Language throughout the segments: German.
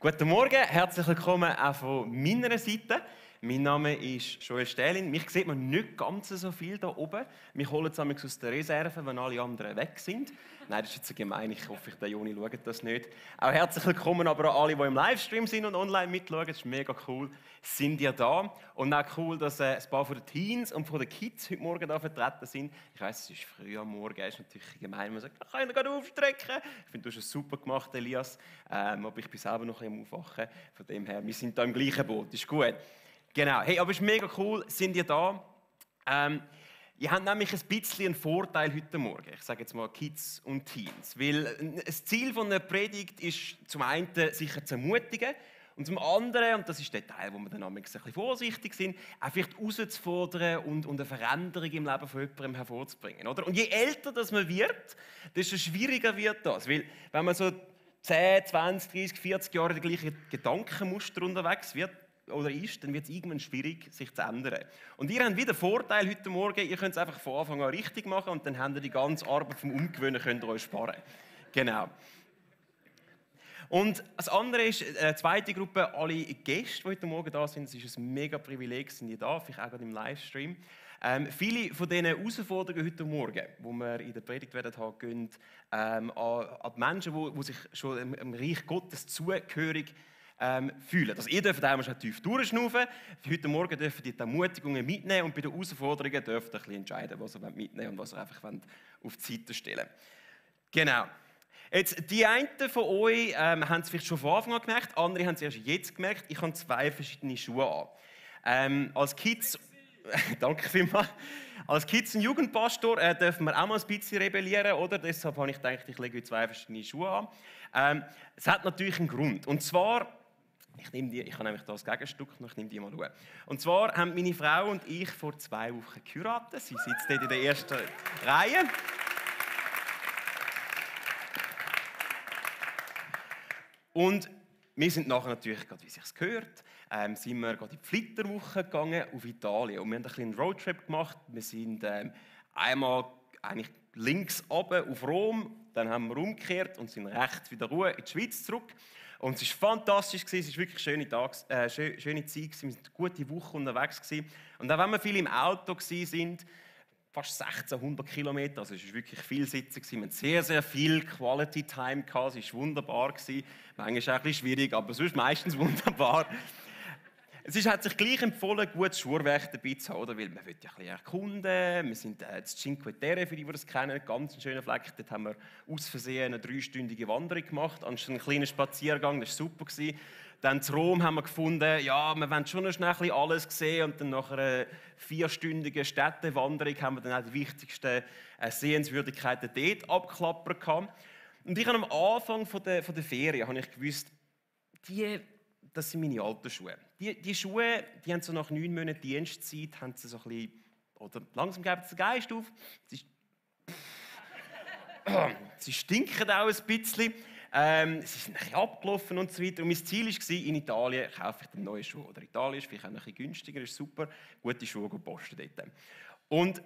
Guten Morgen, herzlich willkommen auch von meiner Seite. Mein Name ist Joel Stählin. Mich sieht man nicht ganz so viel hier oben. Mich holen sie manchmal aus der Reserve, wenn alle anderen weg sind. Nein, das ist jetzt gemein. Ich hoffe, der Joni schaut das nicht. Auch herzlich willkommen aber an alle, die im Livestream sind und online mitschauen. Das ist mega cool. Sind ihr da? Und auch cool, dass ein paar von den Teens und von den Kids heute Morgen da vertreten sind. Ich weiss, es ist früh am Morgen. Es ist natürlich gemein, wenn man sagt, kann ich gerade aufstrecken? Ich finde, du hast es super gemacht, Elias. Aber ich bin selber noch ein bisschen am Aufwachen. Von dem her, wir sind da im gleichen Boot. Ist gut. Genau, hey, aber es ist mega cool, sind ihr da. Ihr habt nämlich ein bisschen einen Vorteil heute Morgen. Ich sage jetzt mal Kids und Teens. Weil das Ziel von einer Predigt ist zum einen sicher zu ermutigen und zum anderen, und das ist der Teil, wo wir dann ein bisschen vorsichtig sind, auch vielleicht herauszufordern und eine Veränderung im Leben von jemandem hervorzubringen. Oder? Und je älter das man wird, desto schwieriger wird das. Weil wenn man so 10, 20, 30, 40 Jahre in den gleichen Gedankenmuster unterwegs wird, oder ist, dann wird es irgendwann schwierig, sich zu ändern. Und ihr habt wieder den Vorteil heute Morgen, ihr könnt es einfach von Anfang an richtig machen und dann habt ihr die ganze Arbeit vom Umgewöhnen könnt ihr euch sparen. Genau. Und das andere ist, eine zweite Gruppe, alle Gäste, die heute Morgen da sind, es ist ein mega Privileg, sind die da, vielleicht auch gerade im Livestream. Viele von diesen Herausforderungen heute Morgen, die wir in der Predigt werden haben, gehen an die Menschen, die sich schon im Reich Gottes zugehörig fühlen. Also ihr dürft einmal schon tief durchschnaufen. Heute Morgen dürft ihr die Ermutigungen mitnehmen und bei den Herausforderungen dürft ihr ein bisschen entscheiden, was ihr mitnehmen und was ihr einfach auf die Seite stellen. Genau. Jetzt, die einen von euch haben es vielleicht schon von Anfang an gemerkt, andere haben es erst jetzt gemerkt. Ich habe 2 verschiedene Schuhe an. Als Kids, danke vielmals. Als Kids- und Jugendpastor dürfen wir auch mal ein bisschen rebellieren, oder? Deshalb habe ich gedacht, ich lege 2 verschiedene Schuhe an. Es hat natürlich einen Grund. Und zwar, ich habe nämlich das Gegenstück noch, ich nehme die mal schauen. Und zwar haben meine Frau und ich vor 2 Wochen geheiratet. Sie sitzt dort in der ersten Reihe. Und wir sind nachher natürlich, gerade wie es sich gehört, sind wir gerade in die Flitterwoche gegangen auf Italien. Und wir haben einen Roadtrip gemacht. Wir sind einmal eigentlich links runter auf Rom, dann haben wir umgekehrt und sind rechts wieder in die Schweiz zurück. Und es war fantastisch, es war wirklich eine schöne Zeit, wir waren eine gute Woche unterwegs. Und auch wenn wir viel im Auto waren, fast 1600 Kilometer, also es war wirklich viel Sitzen. Wir hatten sehr, sehr viel Quality Time, es war wunderbar. Manchmal auch ein bisschen schwierig, aber sonst meistens wunderbar. Hat sich gleich empfohlen, gutes Schuhwerk dabei zu haben, oder? Weil man will ja ein bisschen erkunden. Wir sind in Cinque Terre, für die das kennen, ganz ein schöner Fleck. Dort haben wir aus Versehen eine 3-stündige Wanderung gemacht, anstatt einen kleinen Spaziergang, das war super. Dann in Rom haben wir gefunden, ja, wir wollen schon noch schnell ein bisschen alles sehen. Und dann nach einer 4-stündigen Städtewanderung haben wir dann auch die wichtigsten Sehenswürdigkeiten dort abgeklappert. Und ich habe am Anfang der Ferien habe ich gewusst, das sind meine alten Schuhe. Die Schuhe, die haben so nach 9 Monaten Dienstzeit, haben sie so ein bisschen, oder langsam geben sie den Geist auf. Sie stinken auch ein bisschen. Sie sind ein bisschen abgelaufen und so weiter. Und mein Ziel war, in Italien kaufe ich neue Schuhe. Oder Italien ist vielleicht auch ein bisschen günstiger, ist super. Gute Schuhe posten dort. Und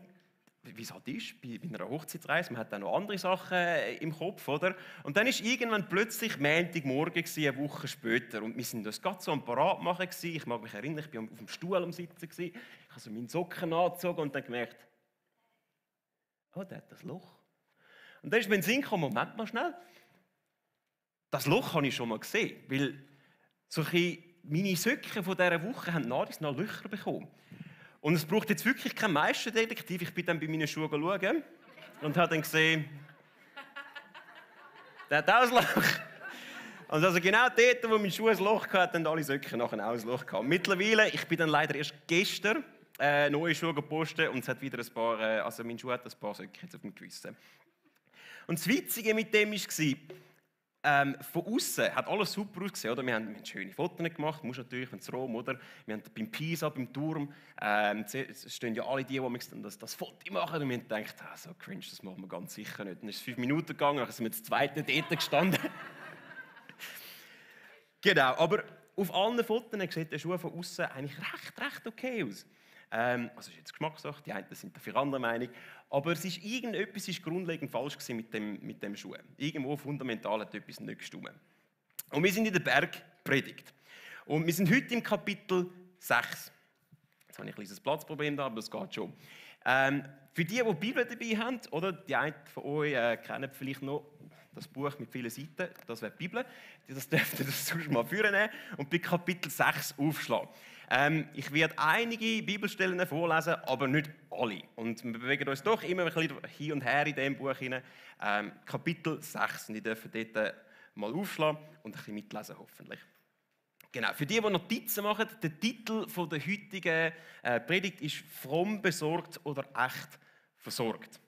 wie es halt ist, bei einer Hochzeitsreise, man hat auch noch andere Sachen im Kopf, oder? Und dann war irgendwann plötzlich Montagmorgen, eine Woche später, und wir sind das gerade so am Parat machen. Ich mag mich erinnern, ich war auf dem Stuhl am Sitzen. Ich habe so meine Socken angezogen und dann gemerkt, oh, der hat das Loch. Und dann ist mir in den Sinn gekommen, Moment mal schnell, das Loch habe ich schon mal gesehen, weil so meine Socken von dieser Woche haben nach Löcher bekommen. Und es braucht jetzt wirklich keinen Meisterdetektiv. Ich bin dann bei meinen Schuhen schauen und habe dann gesehen, der hat auch ein Loch. Und also genau dort, wo mein Schuh ein Loch hatte, haben alle Socken nachher auch ein Loch gehabt. Mittlerweile, ich bin dann leider erst gestern neue Schuhe gepostet und es hat wieder ein paar, also mein Schuh hat ein paar Socken jetzt auf dem Gewissen. Und das Witzige mit dem war, von außen hat alles super ausgesehen, oder? Wir haben schöne Fotos gemacht, muss natürlich in Rom, oder? Wir haben beim Pisa, beim Turm, es stehen ja alle die das Foto machen, und wir haben gedacht, so cringe, das machen wir ganz sicher nicht. Dann ist es 5 Minuten gegangen, dann sind wir das zweite dort gestanden. Genau, aber auf allen Fotos sieht der Schuh von außen eigentlich recht okay aus. Also das ist jetzt Geschmackssache, die einen sind dafür anderer Meinung, aber irgendetwas ist grundlegend falsch mit dem Schuh. Irgendwo fundamental hat etwas nicht gestimmt. Und wir sind in den Bergpredigt. Und wir sind heute im Kapitel 6. Jetzt habe ich ein kleines Platzproblem da, aber das geht schon. Für die Bibel dabei haben, oder die einen von euch kennen vielleicht noch das Buch mit vielen Seiten, das wäre die Bibel. Das dürft ihr sonst mal vornehmen und bei Kapitel 6 aufschlagen. Ich werde einige Bibelstellen vorlesen, aber nicht alle. Und wir bewegen uns doch immer ein bisschen hin und her in diesem Buch hinein. Kapitel 6. Und ihr dürft dort mal aufschlagen und ein bisschen mitlesen, hoffentlich. Genau, für die Notizen machen, der Titel der heutigen Predigt ist «Fromm besorgt oder echt versorgt».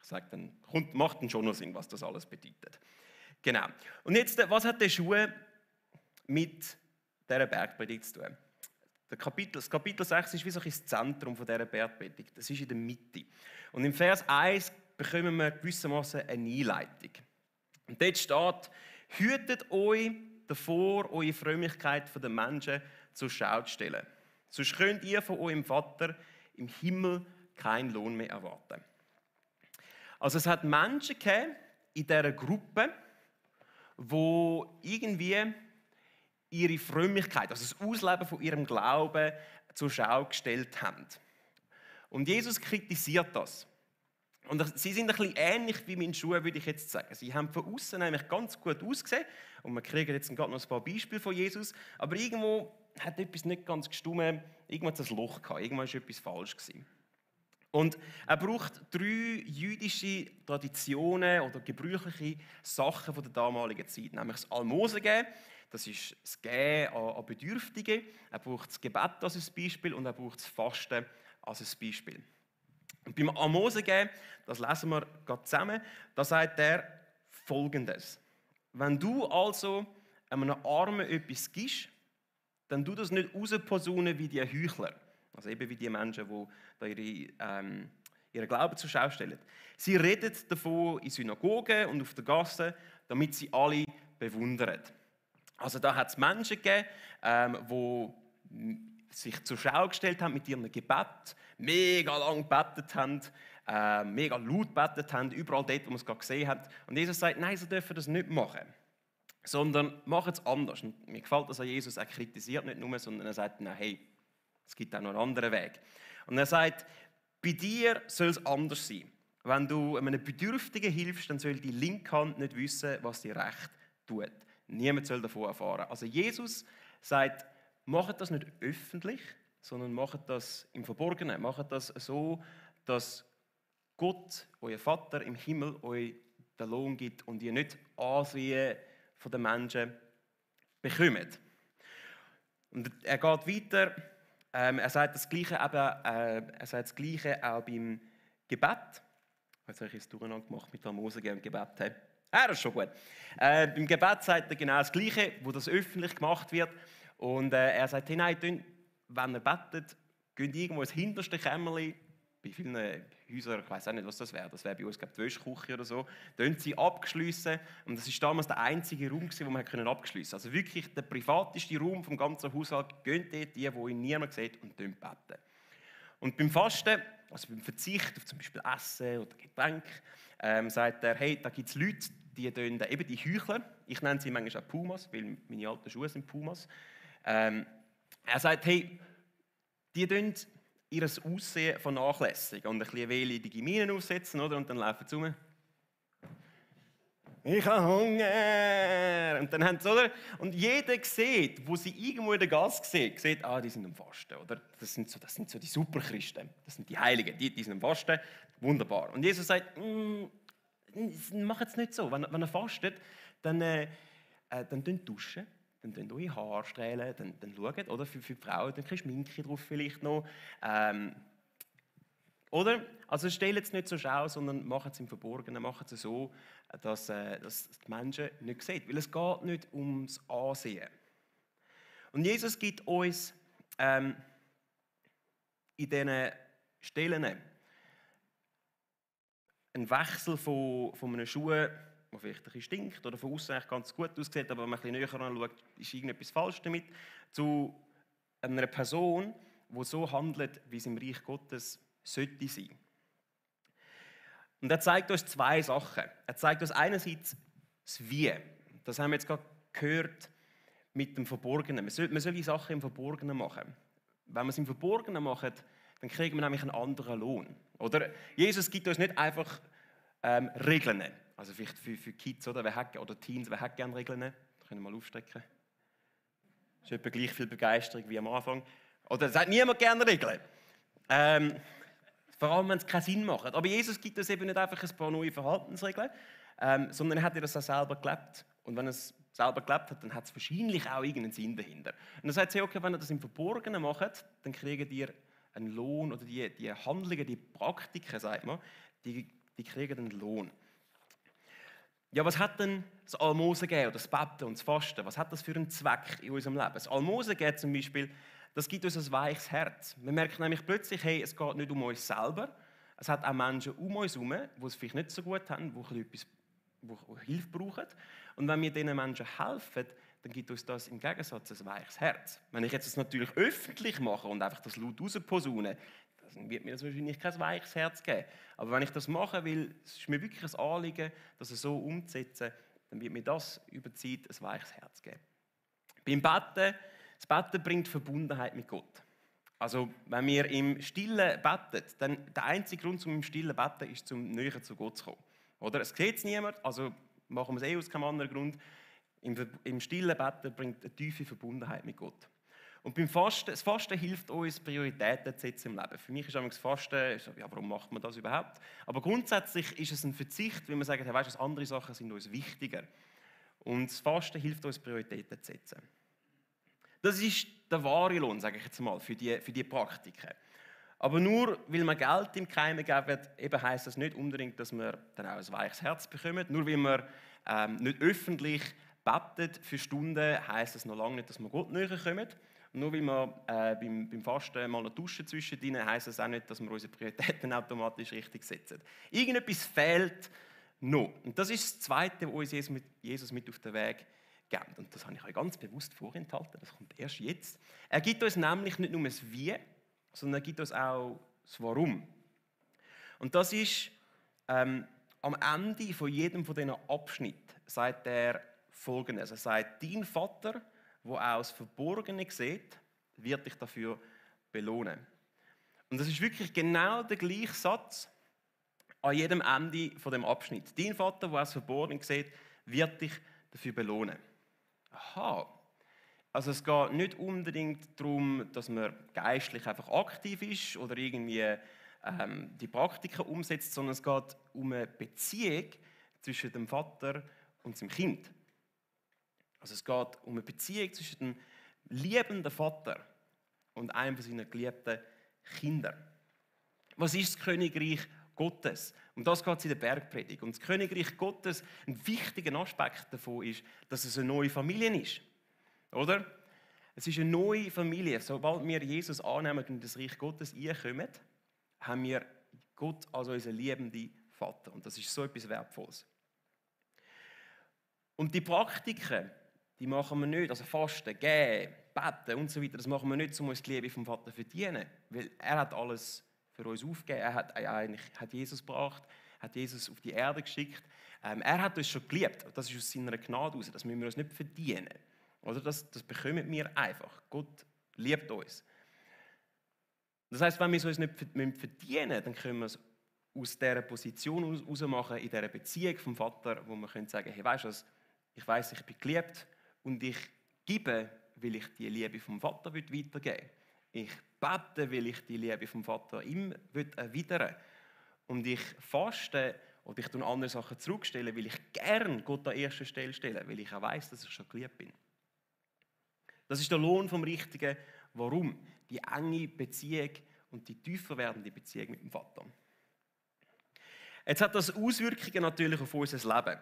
Ich sage dann, macht dann schon noch Sinn, was das alles bedeutet. Genau. Und jetzt, was hat der Schuh mit dieser Bergpredigt zu tun? Das Kapitel 6 ist wie so das Zentrum dieser Bergpredigt. Das ist in der Mitte. Und im Vers 1 bekommen wir gewissermaßen eine Einleitung. Und dort steht, hütet euch davor, eure Frömmigkeit von den Menschen zur Schau zu stellen. Sonst könnt ihr von eurem Vater im Himmel keinen Lohn mehr erwarten. Also es hat Menschen gegeben in dieser Gruppe, die irgendwie ihre Frömmigkeit, also das Ausleben von ihrem Glauben zur Schau gestellt haben. Und Jesus kritisiert das. Und sie sind ein bisschen ähnlich wie meine Schuhe, würde ich jetzt sagen. Sie haben von außen nämlich ganz gut ausgesehen. Und wir kriegen jetzt gerade noch ein paar Beispiele von Jesus. Aber irgendwo hat etwas nicht ganz gestimmt. Irgendwo hat es ein Loch gehabt. Irgendwo war etwas falsch gewesen. Und er braucht 3 jüdische Traditionen oder gebräuchliche Sachen von der damaligen Zeit. Nämlich das Almosen geben, das ist das Geben an Bedürftige. Er braucht das Gebet als ein Beispiel und er braucht das Fasten als ein Beispiel. Und beim Almosen geben, das lesen wir gerade zusammen, da sagt er Folgendes. Wenn du also einem Armen etwas gibst, dann tu das nicht rausposaunen wie die Heuchler. Also eben wie die Menschen, die da ihren Glauben zur Schau stellen. Sie reden davon in Synagogen und auf der Gasse, damit sie alle bewundern. Also da hat es Menschen gegeben, die sich zur Schau gestellt haben mit ihrem Gebet, mega lang gebetet haben, mega laut gebetet haben, überall dort, wo man es gerade gesehen hat. Und Jesus sagt, nein, sie dürfen das nicht machen, sondern machen es anders. Und mir gefällt das an Jesus, er kritisiert nicht nur, sondern er sagt, nein, hey, es gibt auch noch einen anderen Weg. Und er sagt, bei dir soll es anders sein. Wenn du einem Bedürftigen hilfst, dann soll die linke Hand nicht wissen, was die rechte tut. Niemand soll davon erfahren. Also Jesus sagt, macht das nicht öffentlich, sondern macht das im Verborgenen. Macht das so, dass Gott, euer Vater im Himmel, euch den Lohn gibt und ihr nicht Ansehen von den Menschen bekommt. Und er geht weiter. Er sagt das Gleiche auch beim Gebet. Jetzt habe ich es durcheinander gemacht mit Almosen und Gebet. Das ist schon gut. Beim Gebet sagt er genau das Gleiche, wo das öffentlich gemacht wird. Und er sagt, hey, nein, wenn ihr betet, geht irgendwo ins hinterste Kämmerchen. Bei vielen Häusern, ich weiß auch nicht, was das wäre. Das wäre bei uns, glaube ich, die Wäschküche oder so. Dann sie abgeschlossen. Und das war damals der einzige Raum, den man abschliessen konnte. Also wirklich der privateste Raum vom ganzen Haushalt. Gehen dort die, wo ihn niemand sieht, und beten. Und beim Fasten, also beim Verzicht auf zum Beispiel Essen oder Getränk, sagt er, hey, da gibt es Leute, die eben die Heuchler. Ich nenne sie manchmal auch Pumas, weil meine alten Schuhe sind Pumas. Er sagt, hey, die tun ihr Aussehen vernachlässigen und ein bisschen wehleidige Mienen aufsetzen, oder? Und dann laufen sie rum. Ich habe Hunger! Und dann haben sie, oder? Und jeder sieht, wo sie irgendwo in der Gasse sieht, die sind am Fasten, oder? Das sind so die Superchristen, das sind die Heiligen, die sind am Fasten, wunderbar. Und Jesus sagt, macht es nicht so. Wenn ihr fastet, dann duschen. Dann eure Haare strählen, dann schaut, oder? Für die Frauen, dann kriegst du Schminke drauf vielleicht noch. Oder? Also stellt es nicht zur Schau, sondern macht es im Verborgenen, macht es so, dass die Menschen nicht sehen. Weil es geht nicht ums Ansehen. Und Jesus gibt uns in diesen Stellen einen Wechsel von einem Schuh, der vielleicht ein bisschen stinkt oder von außen ganz gut aussieht, aber wenn man ein bisschen näher anschaut, ist irgendetwas falsch damit, zu einer Person, die so handelt, wie es im Reich Gottes sollte sein. Und er zeigt uns 2 Sachen. Er zeigt uns einerseits das Wie. Das haben wir jetzt gerade gehört mit dem Verborgenen. Man soll die Sachen im Verborgenen machen. Wenn man es im Verborgenen macht, dann kriegt man nämlich einen anderen Lohn. Oder? Jesus gibt uns nicht einfach Regeln. Also vielleicht für Kids oder Teens, wer hat gerne Regeln? Das können wir mal aufstrecken. Das ist etwa gleich viel Begeisterung wie am Anfang. Oder es hat niemand gerne Regeln. Vor allem, wenn es keinen Sinn macht. Aber Jesus gibt uns eben nicht einfach ein paar neue Verhaltensregeln, sondern er hat das auch selber gelebt. Und wenn er es selber gelebt hat, dann hat es wahrscheinlich auch irgendeinen Sinn dahinter. Und dann sagt sie, okay, wenn ihr das im Verborgenen macht, dann kriegt ihr einen Lohn, oder die Handlungen, die Praktiken, sagt man, die kriegen einen Lohn. Ja, was hat denn das Almosen geben oder das Beten und das Fasten? Was hat das für einen Zweck in unserem Leben? Das Almosen geben zum Beispiel, das gibt uns ein weiches Herz. Wir merken nämlich plötzlich, hey, es geht nicht um uns selber. Es hat auch Menschen um uns herum, die es vielleicht nicht so gut haben, die Hilfe brauchen. Und wenn wir diesen Menschen helfen, dann gibt uns das im Gegensatz ein weiches Herz. Wenn ich jetzt das natürlich öffentlich mache und einfach das laut rausposaune, dann wird mir das wahrscheinlich kein weiches Herz geben. Aber wenn ich das mache, weil es ist mir wirklich ein Anliegen, das so umzusetzen, dann wird mir das über die Zeit ein weiches Herz geben. Beim Beten, das Beten bringt Verbundenheit mit Gott. Also wenn wir im Stillen beten, dann der einzige Grund, zum im Stillen beten, ist, zum näher zu Gott zu kommen. Oder? Es sieht es niemand, also machen wir es aus keinem anderen Grund. Im Stillen beten bringt eine tiefe Verbundenheit mit Gott. Und beim Fasten, das Fasten hilft uns, Prioritäten zu setzen im Leben. Für mich ist das Fasten, ja, warum macht man das überhaupt? Aber grundsätzlich ist es ein Verzicht, weil man sagt, hey, weißt du, andere Sachen sind uns wichtiger. Und das Fasten hilft uns, Prioritäten zu setzen. Das ist der wahre Lohn, sage ich jetzt mal, für die Praktiken. Aber nur weil wir Geld im Keim geben, eben heisst das nicht unbedingt, dass wir dann auch ein weiches Herz bekommen. Nur weil wir nicht öffentlich betet für Stunden, heisst das noch lange nicht, dass wir Gott näher kommen. Und nur weil wir beim Fasten mal noch duschen zwischendrin, heisst das auch nicht, dass wir unsere Prioritäten automatisch richtig setzen. Irgendetwas fehlt noch. Und das ist das Zweite, was uns Jesus mit auf den Weg gibt. Und das habe ich euch ganz bewusst vorenthalten. Das kommt erst jetzt. Er gibt uns nämlich nicht nur das Wie, sondern er gibt uns auch das Warum. Und das ist am Ende von jedem von diesen Abschnitten, sagt er Folgendes. Er sagt, dein Vater, der auch das Verborgene sieht, wird dich dafür belohnen. Und das ist wirklich genau der gleiche Satz an jedem Ende von dem Abschnitt. Dein Vater, der auch das Verborgene sieht, wird dich dafür belohnen. Aha. Also es geht nicht unbedingt darum, dass man geistlich einfach aktiv ist oder irgendwie die Praktiken umsetzt, sondern es geht um eine Beziehung zwischen dem Vater und seinem Kind. Also es geht um eine Beziehung zwischen dem liebenden Vater und einem von seinen geliebten Kindern. Was ist das Königreich Gottes? Um das geht es in der Bergpredigt. Und das Königreich Gottes, ein wichtiger Aspekt davon ist, dass es eine neue Familie ist. Oder? Es ist eine neue Familie. Sobald wir Jesus annehmen und in das Reich Gottes einkommen, haben wir Gott als unseren liebenden Vater. Und das ist so etwas Wertvolles. Und die Praktiken, die machen wir nicht, also Fasten, Geben, Beten und so weiter, das machen wir nicht, um uns die Liebe vom Vater zu verdienen. Weil er hat alles für uns aufgegeben. Er hat Jesus gebracht, hat Jesus auf die Erde geschickt. Er hat uns schon geliebt. Das ist aus seiner Gnade raus. Das müssen wir uns nicht verdienen. Oder das bekommen wir einfach. Gott liebt uns. Das heisst, wenn wir es uns nicht verdienen, dann können wir es aus dieser Position heraus machen, in dieser Beziehung vom Vater, wo wir sagen können, hey, weißt du was, ich weiss, ich bin geliebt und ich gebe, weil ich die Liebe vom Vater weitergeben will. Ich bete, weil ich die Liebe vom Vater ihm erwidern. Und ich faste oder ich tue andere Sachen zurückstellen, weil ich gern Gott an erste Stelle stelle, weil ich auch weiss, dass ich schon geliebt bin. Das ist der Lohn vom Richtigen. Warum? Die enge Beziehung und die tiefer werdende Beziehung mit dem Vater. Jetzt hat das Auswirkungen natürlich auf unser Leben.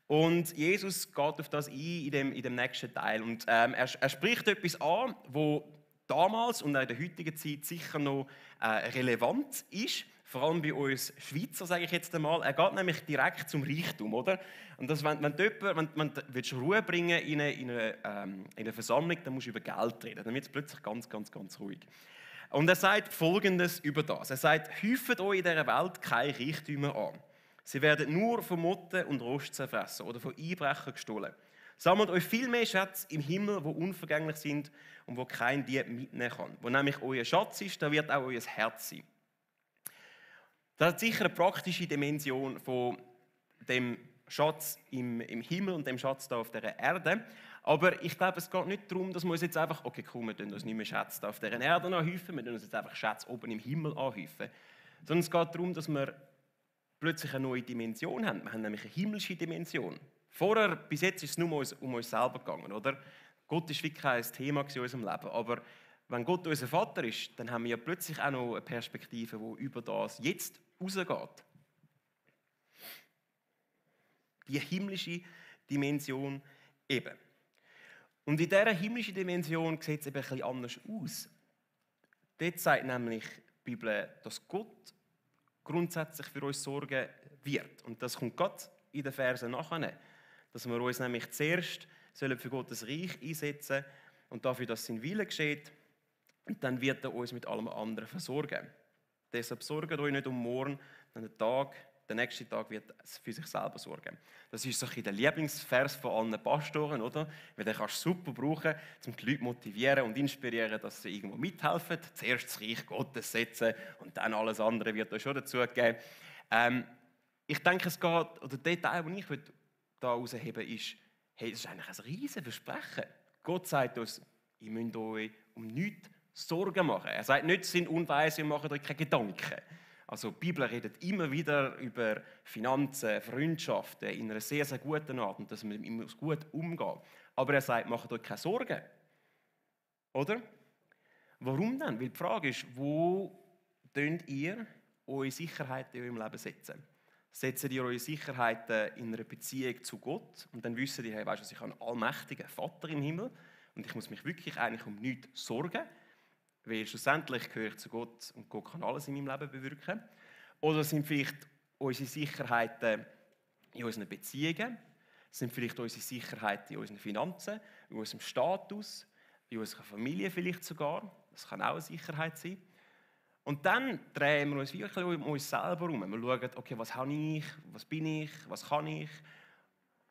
Und Jesus geht auf das ein in dem nächsten Teil. Und er spricht etwas an, wo damals und auch in der heutigen Zeit sicher noch relevant ist. Vor allem bei uns Schweizer, sage ich jetzt einmal. Er geht nämlich direkt zum Reichtum, oder? Und das, wenn du Ruhe bringen in eine Versammlung, dann musst du über Geld reden. Dann wird es plötzlich ganz, ganz, ganz ruhig. Und er sagt Folgendes über das. Er sagt, häufet euch in dieser Welt keine Reichtümer an. Sie werden nur von Motten und Rost zerfressen oder von Einbrechern gestohlen. Sammelt euch viel mehr Schätze im Himmel, die unvergänglich sind und wo kein Dieb mitnehmen kann. Wo nämlich euer Schatz ist, da wird auch euer Herz sein. Das hat sicher eine praktische Dimension von dem Schatz im Himmel und dem Schatz da auf der Erde. Aber ich glaube, es geht nicht darum, dass wir uns jetzt einfach, okay, komm, wir tun uns nicht mehr Schätze da auf der Erde anhäufen, wir tun uns jetzt einfach Schätze oben im Himmel anhäufen. Sondern es geht darum, dass wir plötzlich eine neue Dimension haben. Wir haben nämlich eine himmlische Dimension. Vorher, bis jetzt ist es nur um uns selber gegangen, oder? Gott ist wirklich kein Thema in unserem Leben. Aber wenn Gott unser Vater ist, dann haben wir ja plötzlich auch noch eine Perspektive, die über das jetzt rausgeht. Die himmlische Dimension eben. Und in dieser himmlischen Dimension sieht es eben ein bisschen anders aus. Dort sagt nämlich die Bibel, dass Gott grundsätzlich für uns sorgen wird. Und das kommt Gott in den Versen nachher. Dass wir uns nämlich zuerst für Gottes Reich einsetzen und dafür, dass sein Wille geschieht. Und dann wird er uns mit allem anderen versorgen. Deshalb sorgt euch nicht um morgen, denn der nächste Tag wird für sich selber sorgen. Das ist so ein der Lieblingsvers von allen Pastoren, oder? Weil den kannst du super brauchen, um die Leute motivieren und inspirieren, dass sie irgendwo mithelfen. Zuerst das Reich Gottes setzen und dann alles andere wird euch schon dazugeben. Ich denke, es geht, oder der Teil, den ich da herausheben ist, hey, das ist eigentlich ein riesiges Versprechen. Gott sagt uns, ihr müsst euch um nichts Sorgen machen. Er sagt nicht, sind unweise und macht euch keine Gedanken. Also die Bibel redet immer wieder über Finanzen, Freundschaften in einer sehr, sehr guten Art und dass man immer gut umgehen. Aber er sagt, macht euch keine Sorgen. Oder? Warum denn? Weil die Frage ist, wo könnt ihr eure Sicherheiten in eurem Leben setzen? Setzt ihr eure Sicherheiten in einer Beziehung zu Gott und dann wisst ihr, hey, weißt du, ich habe einen allmächtigen Vater im Himmel und ich muss mich wirklich eigentlich um nichts sorgen, weil schlussendlich gehöre ich zu Gott und Gott kann alles in meinem Leben bewirken. Oder sind vielleicht unsere Sicherheiten in unseren Beziehungen, sind vielleicht unsere Sicherheiten in unseren Finanzen, in unserem Status, in unserer Familie vielleicht sogar. Das kann auch eine Sicherheit sein. Und dann drehen wir uns wirklich um uns selber herum. Wir schauen, okay, was habe ich, was bin ich, was kann ich.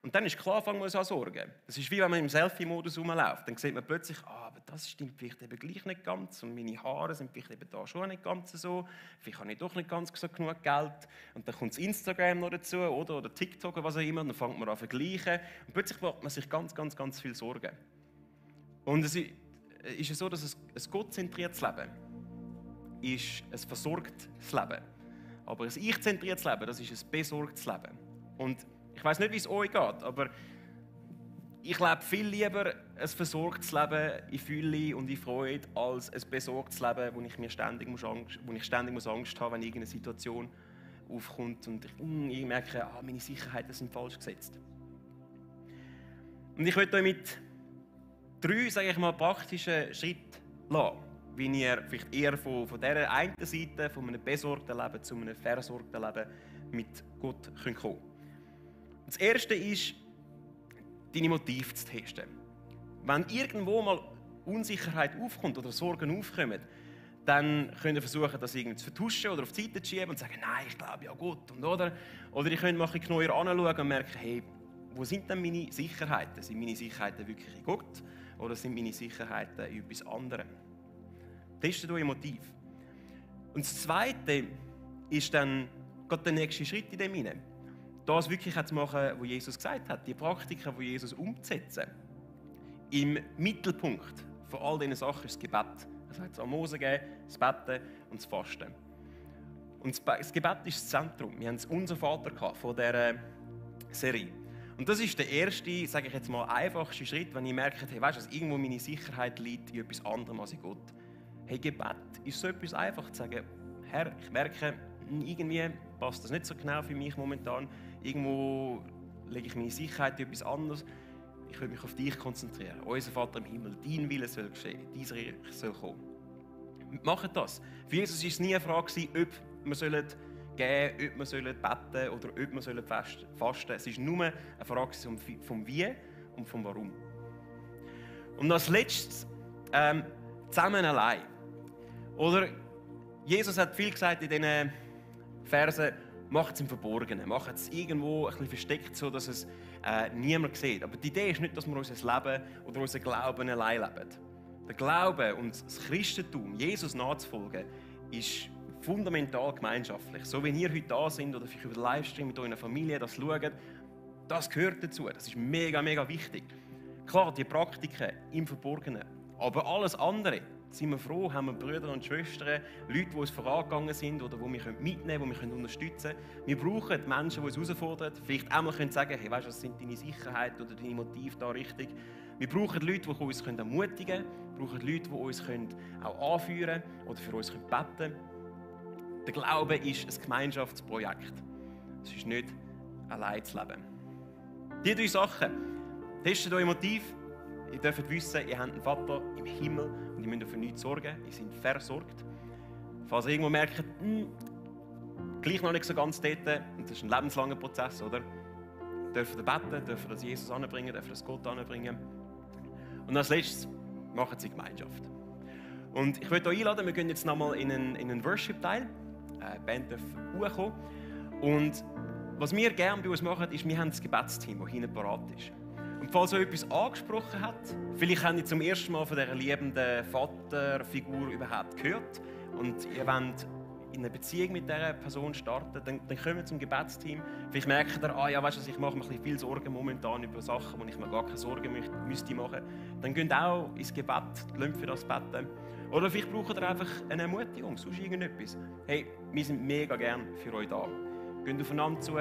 Und dann ist klar, fangen wir uns an sorgen. Das ist wie wenn man im Selfie-Modus rumläuft. Dann sieht man plötzlich, aber das stimmt vielleicht eben gleich nicht ganz. Und meine Haare sind vielleicht eben da schon nicht ganz so. Vielleicht habe ich doch nicht ganz so genug Geld. Und dann kommt das Instagram noch dazu oder TikTok oder was auch immer. Und dann fängt man an zu vergleichen. Und plötzlich macht man sich ganz, ganz, ganz viel Sorgen. Und es ist ja so, dass ein gottzentriertes Leben ist ein versorgtes Leben. Aber ein ich-zentriertes Leben, das ist ein besorgtes Leben. Und ich weiss nicht, wie es euch geht, aber ich lebe viel lieber ein versorgtes Leben in Fülle und in Freude als ein besorgtes Leben, wo ich ständig Angst habe, wenn irgendeine Situation aufkommt und ich merke, meine Sicherheiten sind falsch gesetzt. Und ich möchte euch mit 3, sage ich mal, praktischen Schritten lassen, wie ihr vielleicht eher von dieser einen Seite, von einem besorgten Leben zu einem versorgten Leben mit Gott kommen könnt. Das Erste ist, deine Motive zu testen. Wenn irgendwo mal Unsicherheit aufkommt oder Sorgen aufkommen, dann könnt ihr versuchen, das irgendwie zu vertuschen oder auf die Seite zu schieben und sagen, nein, ich glaube ja Gott. Oder ihr könnt mal ein bisschen genauer anschauen und merken, hey, wo sind denn meine Sicherheiten? Sind meine Sicherheiten wirklich in Gott oder sind meine Sicherheiten in etwas anderem? Testet euer Motiv. Und das Zweite ist dann gerade der nächste Schritt in dem hinein. Das wirklich zu machen, was Jesus gesagt hat, die Praktiken, die Jesus umzusetzen. Im Mittelpunkt von all diesen Sachen ist das Gebet. Es hat das Mose gegeben, das Beten und das Fasten. Und das Gebet ist das Zentrum. Wir haben es Unser Vater von dieser Serie. Und das ist der erste, sage ich jetzt mal, einfachste Schritt, wenn ihr merkt, hey, weißt du, irgendwo meine Sicherheit liegt in etwas anderem als in Gott. Hey, Gebet ist so etwas einfach zu sagen, Herr, ich merke, irgendwie passt das nicht so genau für mich momentan. Irgendwo lege ich meine Sicherheit in etwas anderes. Ich will mich auf dich konzentrieren. Unser Vater im Himmel, dein Wille soll geschehen, dein Reich soll kommen. Macht das. Für Jesus war es nie eine Frage, ob wir geben, ob wir beten oder ob wir fasten. Es war nur eine Frage vom Wie und vom Warum. Und als letztes, zusammen allein. Oder Jesus hat viel gesagt in diesen Versen, macht es im Verborgenen, macht es irgendwo ein bisschen versteckt, so dass es niemand sieht. Aber die Idee ist nicht, dass wir unser Leben oder unseren Glauben allein leben. Der Glaube und das Christentum, Jesus nachzufolgen, ist fundamental gemeinschaftlich. So wie ihr heute da sind oder vielleicht über den Livestream mit eurer Familie das schaut, das gehört dazu. Das ist mega, mega wichtig. Klar, die Praktiken im Verborgenen, aber alles andere, sind wir froh, haben wir Brüder und Schwestern, Leute, die uns vorangegangen sind oder die wir mitnehmen können, die wir unterstützen können. Wir brauchen Menschen, die uns herausfordern, vielleicht auch mal sagen, hey, weißt du, was sind deine Sicherheit oder deine Motive da richtig? Wir brauchen Leute, die uns ermutigen können. Wir brauchen Leute, die uns auch anführen können oder für uns beten können. Der Glaube ist ein Gemeinschaftsprojekt. Es ist nicht allein zu leben. Diese 3 Sachen. Testet euer Motiv. Ihr dürft wissen, ihr habt einen Vater im Himmel und ihr müsst für nichts sorgen. Ihr seid versorgt. Falls ihr irgendwo merkt, gleich noch nicht so ganz dort, und das ist ein lebenslanger Prozess, oder? Dürft ihr beten, dürft ihr das Jesus anbringen, dürft ihr das Gott anbringen. Und als letztes, machen Sie Gemeinschaft. Und ich möchte euch einladen, wir gehen jetzt nochmal in einen Worship-Teil. Die Band darf hochkommen. Und was wir gerne bei uns machen, ist, wir haben das Gebetsteam, das hinten parat ist. Und falls euch etwas angesprochen hat, vielleicht habt ihr zum ersten Mal von dieser liebenden Vaterfigur überhaupt gehört und ihr wollt in eine Beziehung mit dieser Person starten, dann kommen wir zum Gebetsteam. Vielleicht merkt ihr, weißt du, ich mache mir ein bisschen viel Sorgen momentan über Sachen, wo ich mir gar keine Sorgen müsste machen. Dann geht auch ins Gebet, lasst für das beten. Oder vielleicht braucht ihr einfach eine Ermutigung, sonst irgendetwas. Hey, wir sind mega gern für euch da. Geht aufeinander zu,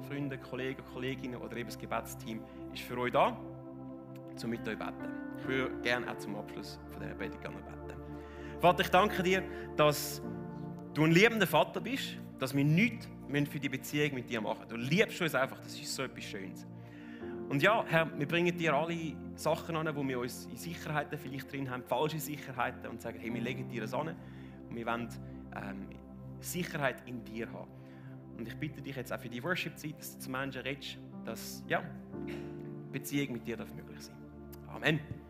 Freunde, Kollegen, Kolleginnen oder eben das Gebetsteam ist für euch da, um mit euch zu beten. Ich würde gerne auch zum Abschluss von dieser Predigt beten. Vater, ich danke dir, dass du ein liebender Vater bist, dass wir nichts für die Beziehung mit dir machen. Du liebst uns einfach, das ist so etwas Schönes. Und ja, Herr, wir bringen dir alle Sachen an, wo wir uns in Sicherheiten vielleicht drin haben, falsche Sicherheiten, und sagen, hey, wir legen dir das an und wir wollen Sicherheit in dir haben. Und ich bitte dich jetzt auch für die Worship-Zeit, dass du zu Menschen redest, dass Beziehung mit dir möglich sein darf. Amen.